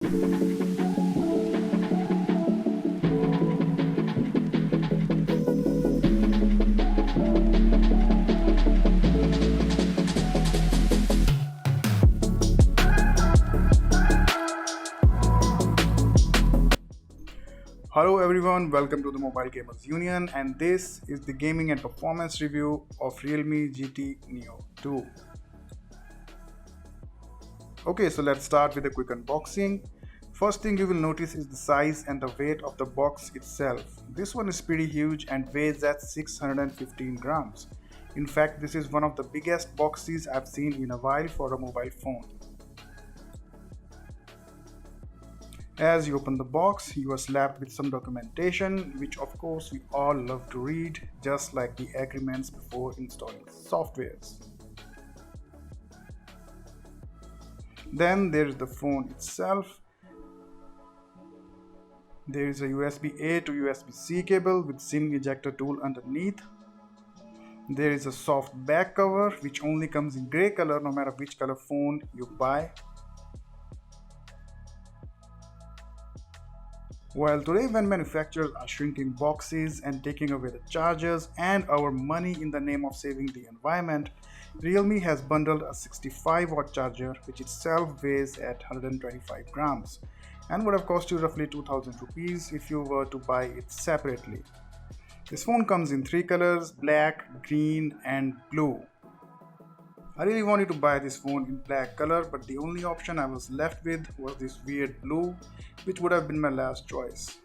Hello everyone, welcome to the Mobile Gamers Union, and this is the gaming and performance review of Realme GT Neo 2. Okay, so let's start with a quick unboxing. First thing you will notice is the size and the weight of the box itself. This one is pretty huge and weighs at 615 grams. In fact, this is one of the biggest boxes I've seen in a while for a mobile phone. As you open the box, you are slapped with some documentation, which of course we all love to read, just like the agreements before installing softwares. Then there is the phone itself. There is a USB-A to USB-C cable with SIM ejector tool underneath. There is a soft back cover which only comes in grey color no matter which color phone you buy. While today when manufacturers are shrinking boxes and taking away the chargers and our money in the name of saving the environment, Realme has bundled a 65-watt charger which itself weighs at 125 grams and would have cost you roughly 2000 rupees if you were to buy it separately. This phone comes in three colors: black, green and blue. I really wanted to buy this phone in black color, but the only option I was left with was this weird blue, which would have been my last choice.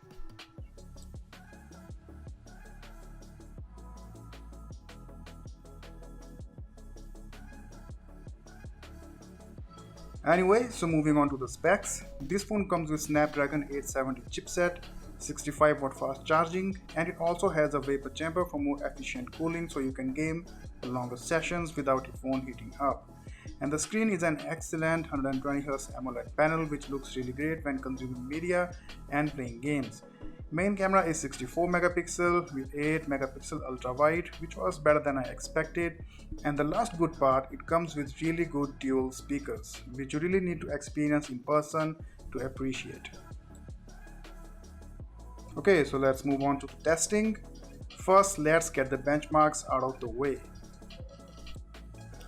Anyway, so moving on to the specs. This phone comes with Snapdragon 870 chipset, 65-watt fast charging, and it also has a vapor chamber for more efficient cooling so you can game for longer sessions without your phone heating up. And the screen is an excellent 120Hz AMOLED panel which looks really great when consuming media and playing games. Main camera is 64 megapixel with 8 megapixel ultra wide, which was better than I expected. And the last good part, it comes with really good dual speakers, which you really need to experience in person to appreciate. Okay, so let's move on to the testing. First, let's get the benchmarks out of the way.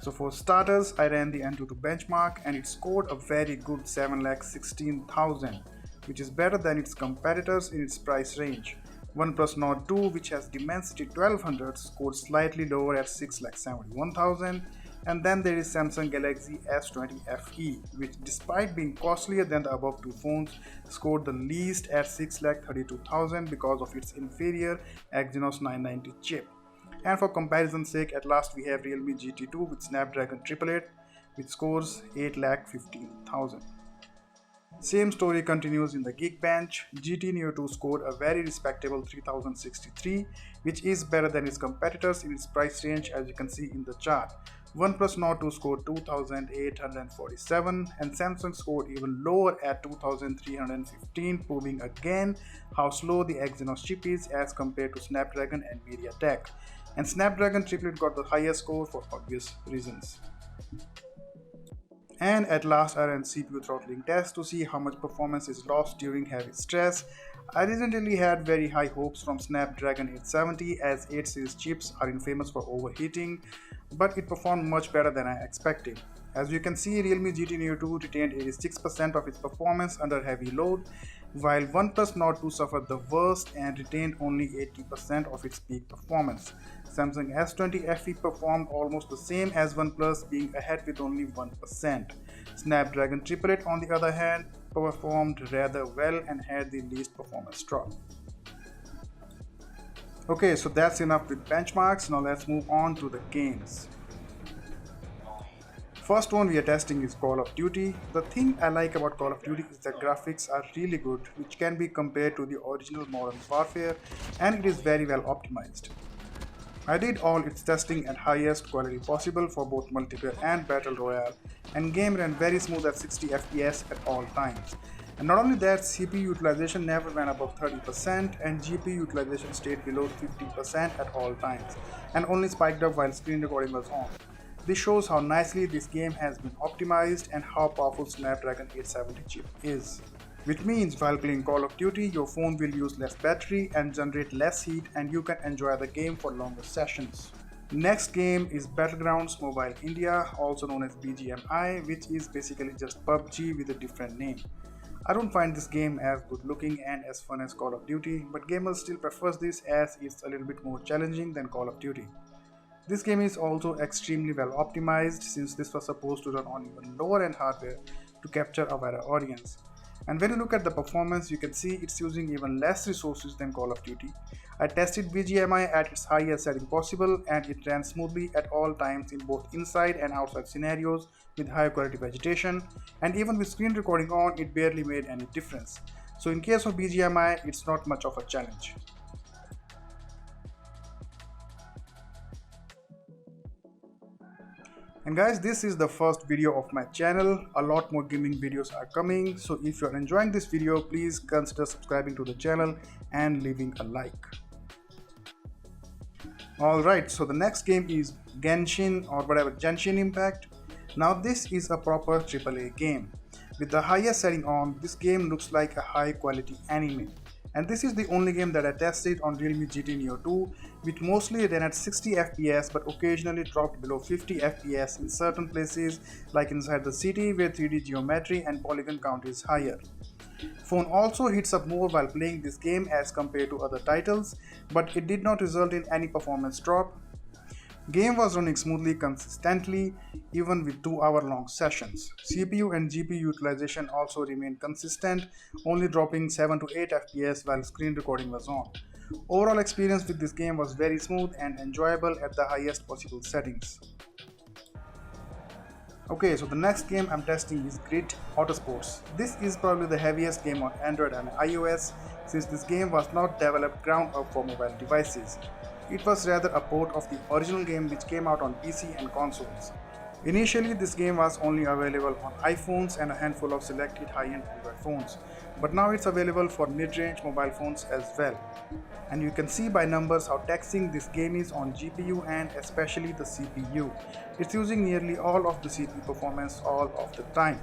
So for starters, I ran the Antutu benchmark and it scored a very good 7,16,000, which is better than its competitors in its price range. OnePlus Nord 2, which has Dimensity 1200, scored slightly lower at 6,71,000. And then there is Samsung Galaxy S20 FE, which despite being costlier than the above two phones, scored the least at 6,32,000 because of its inferior Exynos 990 chip. And for comparison's sake, at last we have Realme GT2 with Snapdragon 888, which scores 8,15,000. Same story continues in the Geekbench. GT Neo 2 scored a very respectable 3063, which is better than its competitors in its price range, as you can see in the chart. OnePlus Nord 2 scored 2847 and Samsung scored even lower at 2315, proving again how slow the Exynos chip is as compared to Snapdragon and MediaTek. And Snapdragon 888 got the highest score for obvious reasons. And at last I ran CPU throttling test to see how much performance is lost during heavy stress. I didn't really had very high hopes from Snapdragon 870 as 8 series chips are infamous for overheating, but it performed much better than I expected. As you can see, Realme GT Neo 2 retained 86% of its performance under heavy load, while OnePlus Nord 2 suffered the worst and retained only 80% of its peak performance. Samsung S20 FE performed almost the same as OnePlus, being ahead with only 1%. Snapdragon 888 on the other hand performed rather well and had the least performance drop. Okay, so that's enough with benchmarks. Now let's move on to the games. First one we are testing is Call of Duty. The thing I like about Call of Duty is that graphics are really good, which can be compared to the original Modern Warfare, and it is very well optimized. I did all its testing at highest quality possible for both multiplayer and battle royale, and game ran very smooth at 60 FPS at all times. And not only that, CPU utilization never went above 30% and GPU utilization stayed below 50% at all times, and only spiked up while screen recording was on. This shows how nicely this game has been optimized and how powerful Snapdragon 870 chip is. which means while playing Call of Duty, your phone will use less battery and generate less heat, and you can enjoy the game for longer sessions. Next game is Battlegrounds Mobile India, also known as BGMI, which is basically just PUBG with a different name. I don't find this game as good looking and as fun as Call of Duty, but gamers still prefers this as it's a little bit more challenging than Call of Duty. This game is also extremely well optimized since this was supposed to run on even lower end hardware to capture a wider audience. And when you look at the performance, you can see it's using even less resources than Call of Duty. I tested BGMI at its highest setting possible and it ran smoothly at all times in both inside and outside scenarios with high quality vegetation, and even with screen recording on, it barely made any difference. So in case of BGMI, it's not much of a challenge. And guys, this is the first video of my channel. A lot more gaming videos are coming, so if you are enjoying this video, please consider subscribing to the channel and leaving a like. Alright, so the next game is Gangshin or whatever, Genshin Impact. Now this is a proper AAA game. With the highest setting on, this game looks like a high quality anime. And this is the only game that I tested on Realme GT Neo 2, which mostly ran at 60 FPS but occasionally dropped below 50 FPS in certain places like inside the city where 3D geometry and polygon count is higher. Phone also heats up more while playing this game as compared to other titles, but it did not result in any performance drop. Game was running smoothly consistently even with 2-hour-long sessions. CPU and GPU utilization also remained consistent, only dropping 7 to 8 FPS while screen recording was on. Overall experience with this game was very smooth and enjoyable at the highest possible settings. Okay, so the next game I'm testing is Grid Autosports. This is probably the heaviest game on Android and iOS since this game was not developed ground up for mobile devices. It was rather a port of the original game which came out on PC and consoles. Initially, this game was only available on iPhones and a handful of selected high-end Android phones, but now it's available for mid-range mobile phones as well. And you can see by numbers how taxing this game is on GPU and especially the CPU. It's using nearly all of the CPU performance all of the time.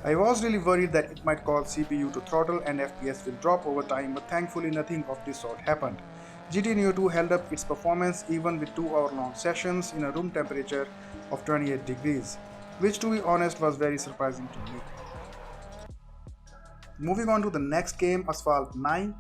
I was really worried that it might cause CPU to throttle and FPS will drop over time, but thankfully nothing of this sort happened. GT Neo 2 held up its performance even with 2-hour-long sessions in a room temperature of 28 degrees, which to be honest was very surprising to me. Moving on to the next game, Asphalt IX.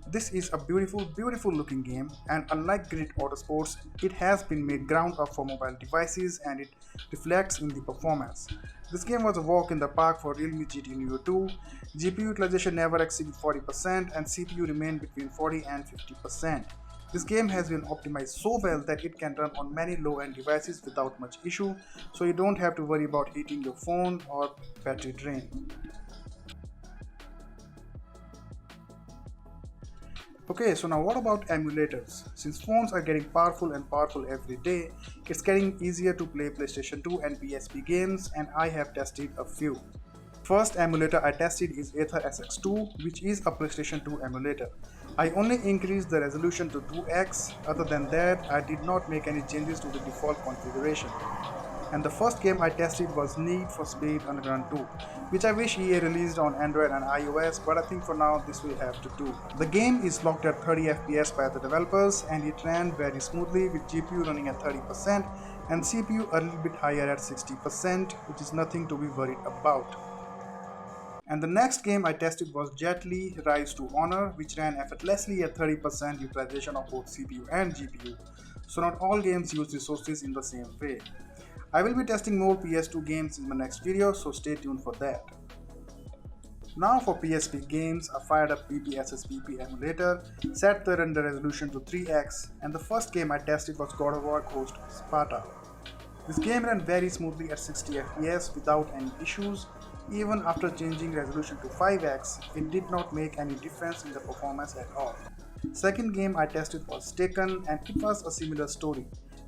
This is a beautiful looking game, and unlike Grid Autosports, it has been made ground up for mobile devices and it reflects in the performance. This game was a walk in the park for Realme GT Neo 2. GPU utilization never exceeded 40% and CPU remained between 40 and 50%. This game has been optimized so well that it can run on many low-end devices without much issue, so you don't have to worry about heating your phone or battery drain. Okay, so now what about emulators? Since phones are getting powerful and powerful every day, it's getting easier to play PlayStation 2 and PSP games, and I have tested a few. First emulator I tested is Aether SX2, which is a PlayStation 2 emulator. I only increased the resolution to 2x, other than that I did not make any changes to the default configuration. And the first game I tested was Need for Speed Underground 2, which I wish EA released on Android and iOS, but I think for now this will have to do. The game is locked at 30 FPS by the developers and it ran very smoothly with GPU running at 30% and CPU a little bit higher at 60%, which is nothing to be worried about. And the next game I tested was Jet Li Rise to Honor, which ran effortlessly at 30% utilization of both CPU and GPU, so not all games use resources in the same way. I will be testing more PS2 games in my next video, so stay tuned for that. Now for PSP Games, I fired up PPSSPP emulator, set the render resolution to 3x, and the first game I tested was God of War Ghost Sparta. This game ran very smoothly at 60 FPS without any issues. Even after changing resolution to 5x, it did not make any difference in the performance at all. Second game I tested was Taken, and it was a similar story.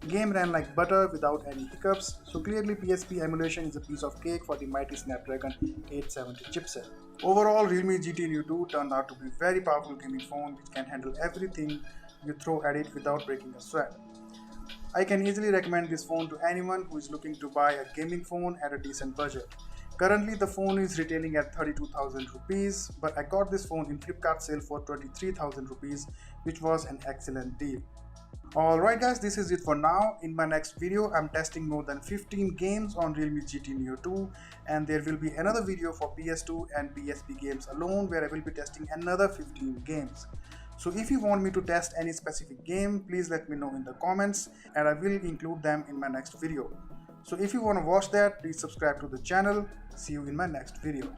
Game ran like butter without any hiccups, so clearly PSP emulation is a piece of cake for the mighty Snapdragon 870 chipset. Overall, Realme GT Neo 2 turned out to be a very powerful gaming phone which can handle everything you throw at it without breaking a sweat. I can easily recommend this phone to anyone who is looking to buy a gaming phone at a decent budget. Currently the phone is retailing at 32,000 rupees, but I got this phone in Flipkart sale for 23,000 rupees, which was an excellent deal. Alright guys, this is it for now. In my next video, I'm testing more than 15 games on Realme GT Neo 2, and there will be another video for PS2 and PSP Games alone where I will be testing another 15 games. So if you want me to test any specific game, please let me know in the comments and I will include them in my next video. So if you want to watch that, please subscribe to the channel. See you in my next video.